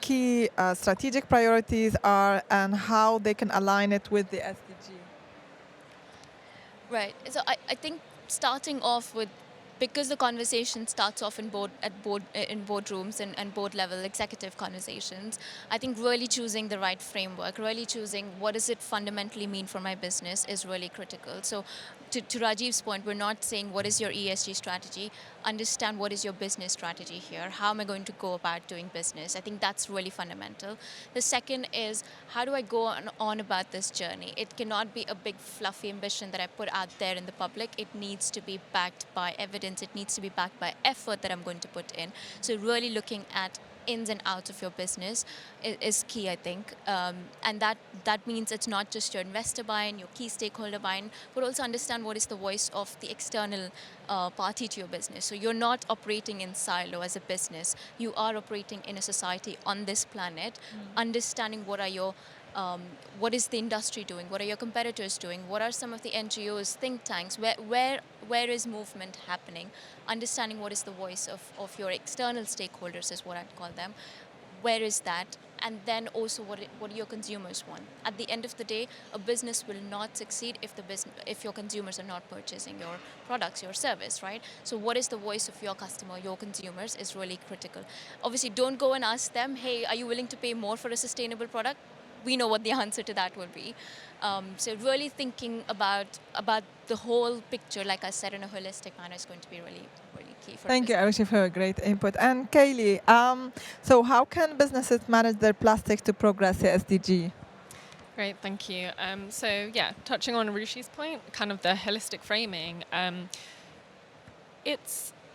key strategic priorities are, and how they can align it with the SDG? Right. So I think starting off with, because the conversation starts off in boardrooms and board level executive conversations, I think really choosing the right framework, really choosing what does it fundamentally mean for my business is really critical. So to Rajeev's point, we're not saying what is your ESG strategy, understand what is your business strategy here, how am I going to go about doing business. I think that's really fundamental. The second is, how do I go on about this journey? It cannot be a big fluffy ambition that I put out there in the public. It needs to be backed by evidence. It needs to be backed by effort that I'm going to put in. So really looking at ins and outs of your business is key, I think. And that means it's not just your investor buy-in, your key stakeholder buy-in, but also understand what is the voice of the external party to your business. So you're not operating in silo as a business. You are operating in a society on this planet, understanding what is the industry doing, what are your competitors doing, what are some of the NGOs, think tanks, where is movement happening, understanding what is the voice of your external stakeholders is what I'd call them, where is that, and then also what do your consumers want. At the end of the day, a business will not succeed if your consumers are not purchasing your products, your service, right? So what is the voice of your customer, your consumers is really critical. Obviously, don't go and ask them, hey, are you willing to pay more for a sustainable product? We know what the answer to that will be. So really thinking about the whole picture, like I said, in a holistic manner is going to be really, really key for Thank you, Arushi, for a great input. And Kaylee, so how can businesses manage their plastic to progress the SDG? Great, thank you. So yeah, touching on Arushi's point, kind of the holistic framing,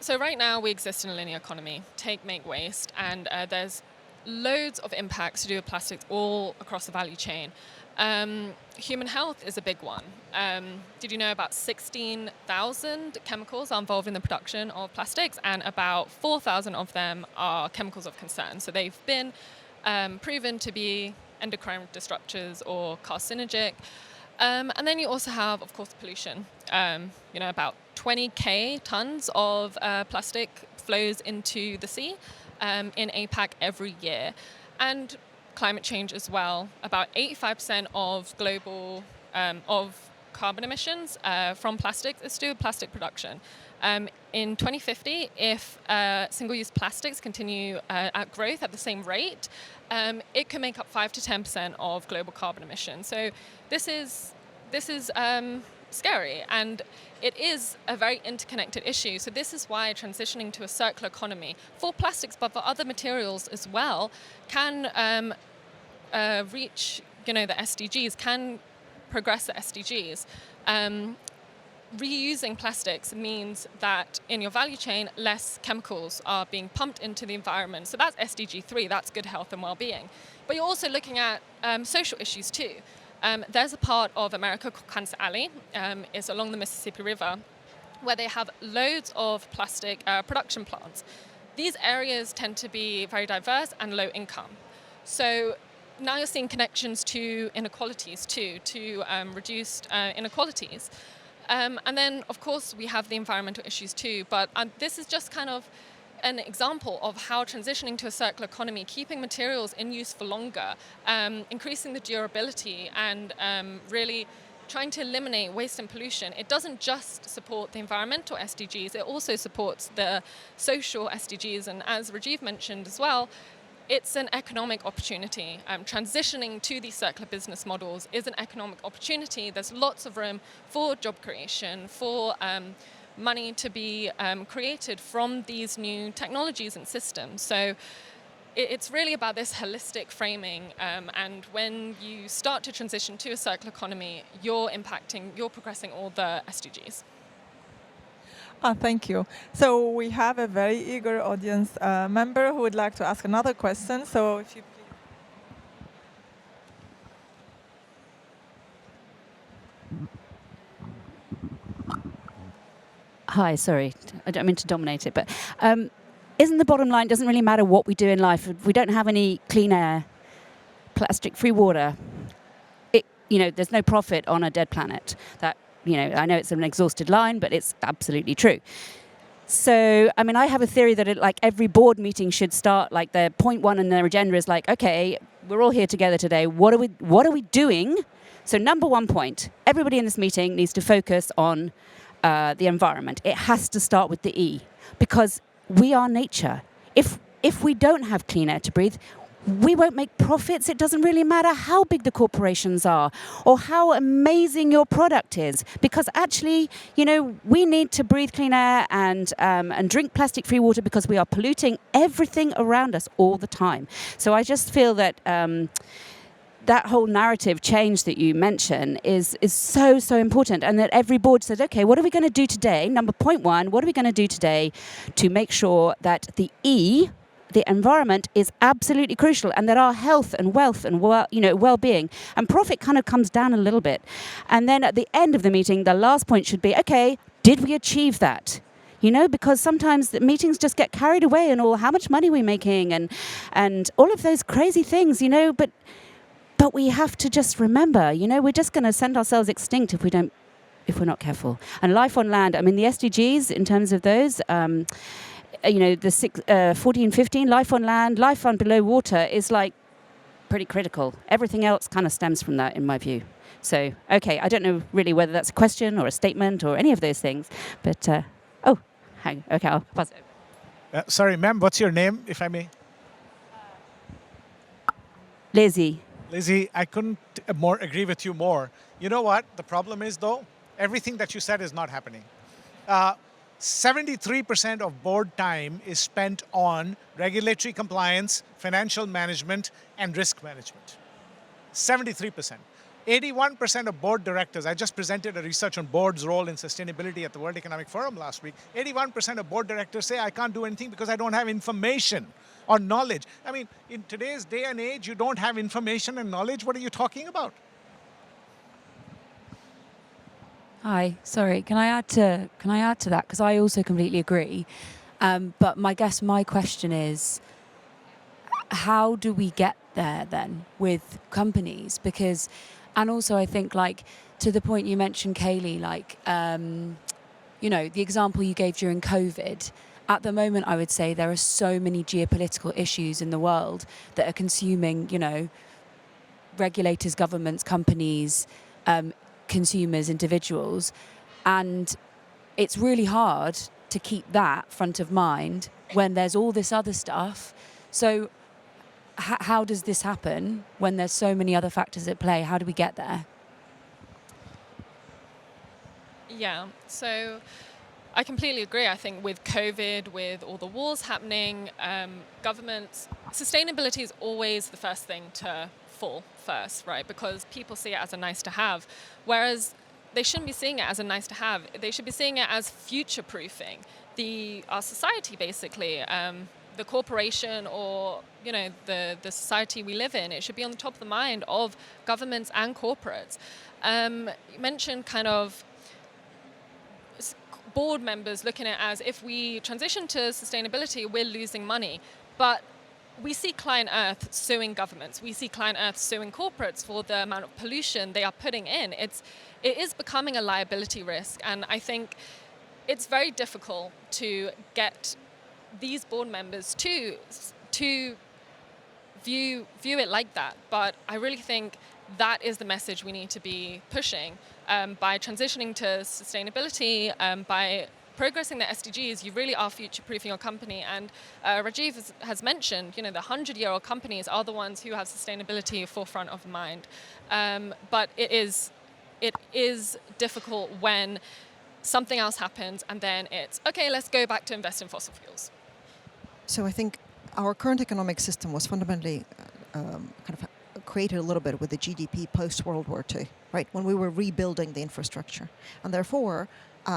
so right now we exist in a linear economy, take, make, waste, and there's loads of impacts to do with plastics all across the value chain. Human health is a big one. Did you know about 16,000 chemicals are involved in the production of plastics, and about 4,000 of them are chemicals of concern. So they've been proven to be endocrine disruptors or carcinogenic. And then you also have, of course, pollution. About 20,000 tons of plastic flows into the sea in APAC every year. And climate change as well. About 85% of global of carbon emissions from plastics is to do with plastic production. In 2050, if single-use plastics continue at growth at the same rate, it can make up 5 to 10% of global carbon emissions. So this is scary, and it is a very interconnected issue. So this is why transitioning to a circular economy for plastics, but for other materials as well, can reach the SDGs, can progress the SDGs. Reusing plastics means that in your value chain, less chemicals are being pumped into the environment. So that's SDG 3, that's good health and well-being. But you're also looking at social issues too. There's a part of America called Kansas Alley. It's along the Mississippi River, where they have loads of plastic production plants. These areas tend to be very diverse and low income. So now you're seeing connections to inequalities too, to reduced inequalities. And then, of course, we have the environmental issues too. But this is just kind of an example of how transitioning to a circular economy, keeping materials in use for longer, increasing the durability, and really trying to eliminate waste and pollution. It doesn't just support the environmental SDGs, it also supports the social SDGs. And as Rajeev mentioned as well, it's an economic opportunity. Transitioning to these circular business models is an economic opportunity. There's lots of room for job creation, for money to be created from these new technologies and systems. So it's really about this holistic framing. And when you start to transition to a circular economy, you're progressing all the SDGs. Thank you. So we have a very eager audience member who would like to ask another question. So if you Hi, sorry, I don't mean to dominate it, but isn't the bottom line, doesn't really matter what we do in life, if we don't have any clean air, plastic-free water, there's no profit on a dead planet. That, I know it's an exhausted line, but it's absolutely true. So, I have a theory that every board meeting should start, their point one in their agenda is okay, we're all here together today, what are we doing? So number one point, everybody in this meeting needs to focus on the environment. It has to start with the E, because we are nature. If we don't have clean air to breathe, we won't make profits. It doesn't really matter how big the corporations are or how amazing your product is, because actually, we need to breathe clean air and drink plastic-free water because we are polluting everything around us all the time. So I just feel that that whole narrative change that you mention is so important, and that every board says, okay, what are we going to do today? Number point one, what are we going to do today to make sure that the E the environment is absolutely crucial, and that our health and wealth and well-being and profit kind of comes down a little bit. And then at the end of the meeting, the last point should be, okay, did we achieve that? Because sometimes the meetings just get carried away and all how much money we're making and all of those crazy things, but we have to just remember, we're just going to send ourselves extinct if we're not careful. And life on land, I mean, the SDGs in terms of those, the 14, 15, life on land, life on below water is like pretty critical. Everything else kind of stems from that, in my view. So, okay, I don't know really whether that's a question or a statement or any of those things, but okay, I'll pass it over. Sorry, ma'am, what's your name, if I may? Lizzie. Lizzie, I couldn't agree with you more. You know what? The problem is, though, everything that you said is not happening. 73% of board time is spent on regulatory compliance, financial management, and risk management. 73%. 81% of board directors, I just presented a research on board's role in sustainability at the World Economic Forum last week. 81% of board directors say, I can't do anything because I don't have information or knowledge. I mean, in today's day and age, you don't have information and knowledge. What are you talking about? Hi, sorry. Can I add to that? Because I also completely agree. But my question is, how do we get there then with companies? And also I think, like, to the point you mentioned, Kaylee, like, the example you gave during COVID, at the moment, I would say there are so many geopolitical issues in the world that are consuming, regulators, governments, companies, consumers, individuals. And it's really hard to keep that front of mind when there's all this other stuff. So how does this happen when there's so many other factors at play? How do we get there? Yeah, so I completely agree. I think with COVID, with all the wars happening, governments, sustainability is always the first thing to fall first, right? Because people see it as a nice to have, whereas they shouldn't be seeing it as a nice to have. They should be seeing it as future-proofing our society, basically. The corporation or the society we live in, it should be on the top of the mind of governments and corporates. You mentioned kind of board members looking at it as if we transition to sustainability, we're losing money. But we see Client Earth suing governments. We see Client Earth suing corporates for the amount of pollution they are putting in. It is becoming a liability risk, and I think it's very difficult to get these board members to view it like that. But I really think that is the message we need to be pushing. By transitioning to sustainability, by progressing the SDGs, you really are future-proofing your company. And Rajeev has mentioned, the 100-year-old companies are the ones who have sustainability forefront of mind. But it is difficult when something else happens and then it's, okay, let's go back to invest in fossil fuels. So I think our current economic system was fundamentally kind of created a little bit with the GDP post-World War II, right? When we were rebuilding the infrastructure. And therefore,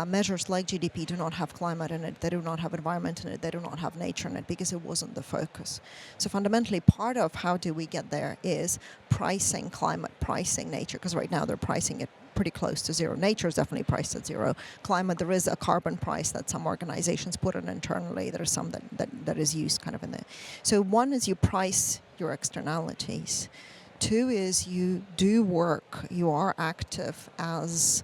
measures like GDP do not have climate in it, they do not have environment in it, they do not have nature in it, because it wasn't the focus. So fundamentally, part of how do we get there is pricing climate, pricing nature, because right now they're pricing it pretty close to zero. Nature is definitely priced at zero. Climate, there is a carbon price that some organizations put in internally. There's some that is used kind of in there. So one is you price your externalities. Two is you do work, you are active as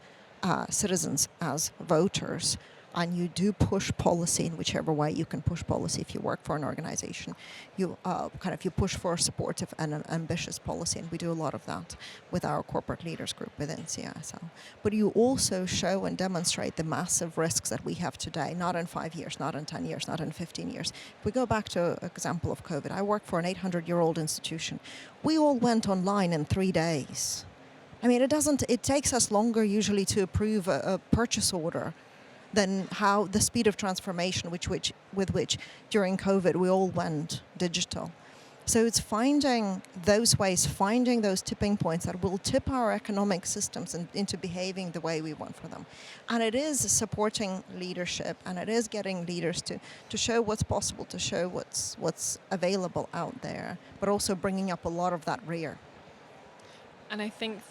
citizens, as voters, and you do push policy in whichever way you can push policy. If you work for an organization, you you push for a supportive and an ambitious policy, and we do a lot of that with our corporate leaders group within CISL. But you also show and demonstrate the massive risks that we have today, not in 5 years, not in 10 years, not in 15 years. If we go back to an example of COVID, I work for an 800-year-old institution. We all went online in 3 days. I mean, it takes us longer usually to approve a purchase order than how the speed of transformation with which during COVID we all went digital. So it's finding those ways, finding those tipping points that will tip our economic systems into behaving the way we want for them. And it is supporting leadership, and it is getting leaders to show what's possible, to show what's available out there, but also bringing up a lot of that rear. And I think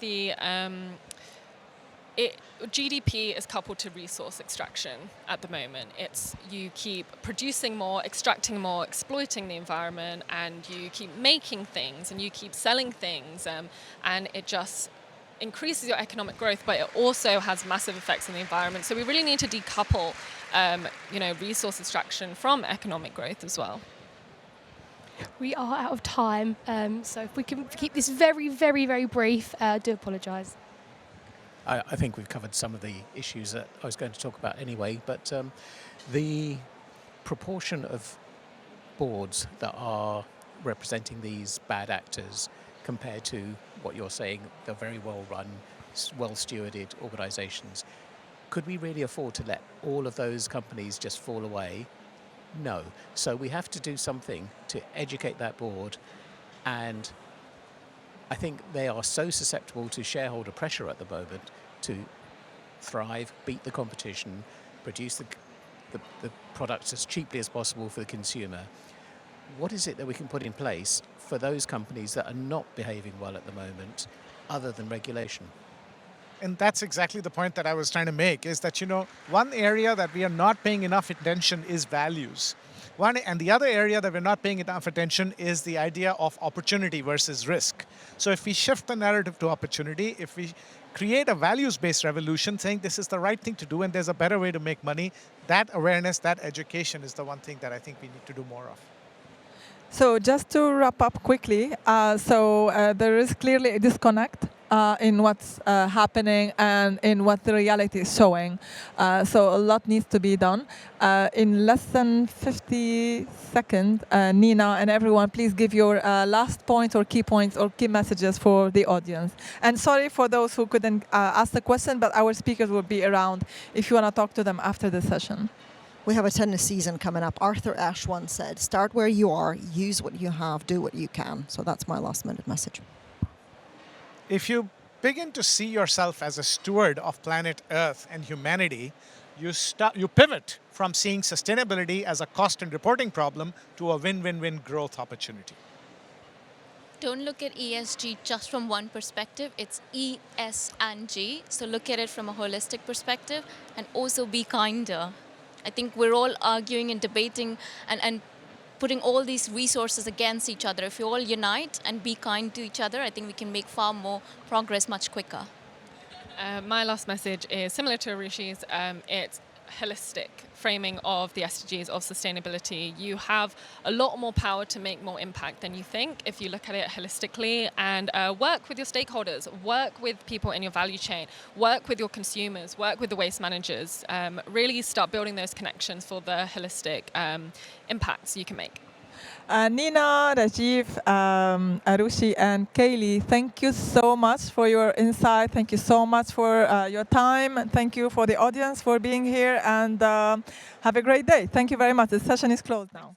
GDP is coupled to resource extraction at the moment. It's you keep producing more, extracting more, exploiting the environment, and you keep making things and you keep selling things, and it just increases your economic growth, but it also has massive effects on the environment. So we really need to decouple, resource extraction from economic growth as well. We are out of time, so if we can keep this very, very, very brief, I do apologise. I think we've covered some of the issues that I was going to talk about anyway, but the proportion of boards that are representing these bad actors compared to what you're saying, the very well-run, well-stewarded organisations, could we really afford to let all of those companies just fall away? No. So we have to do something to educate that board, and I think they are so susceptible to shareholder pressure at the moment to thrive, beat the competition, produce the products as cheaply as possible for the consumer. What is it that we can put in place for those companies that are not behaving well at the moment, other than regulation? And that's exactly the point that I was trying to make, is that, one area that we are not paying enough attention is values. And the other area that we're not paying enough attention is the idea of opportunity versus risk. So if we shift the narrative to opportunity, if we create a values-based revolution saying this is the right thing to do and there's a better way to make money, that awareness, that education is the one thing that I think we need to do more of. So just to wrap up quickly, there is clearly a disconnect in what's happening and in what the reality is showing. So a lot needs to be done. In less than 50 seconds, Nina and everyone, please give your last points or key messages for the audience. And sorry for those who couldn't ask the question, but our speakers will be around if you want to talk to them after the session. We have a tennis season coming up. Arthur Ashe once said, start where you are, use what you have, do what you can. So that's my last minute message. If you begin to see yourself as a steward of planet Earth and humanity, you pivot from seeing sustainability as a cost and reporting problem to a win-win-win growth opportunity. Don't look at ESG just from one perspective. It's E, S, and G. So look at it from a holistic perspective, and also be kinder. I think we're all arguing and debating and putting all these resources against each other. If we all unite and be kind to each other, I think we can make far more progress much quicker. My last message is similar to Arushi's. It's holistic framing of the SDGs, of sustainability. You have a lot more power to make more impact than you think if you look at it holistically, and work with your stakeholders, work with people in your value chain, work with your consumers, work with the waste managers. Really start building those connections for the holistic impacts you can make. Nina, Rajeev, Arushi, and Kaylee, thank you so much for your insight. Thank you so much for your time. Thank you for the audience for being here, and have a great day. Thank you very much. The session is closed now.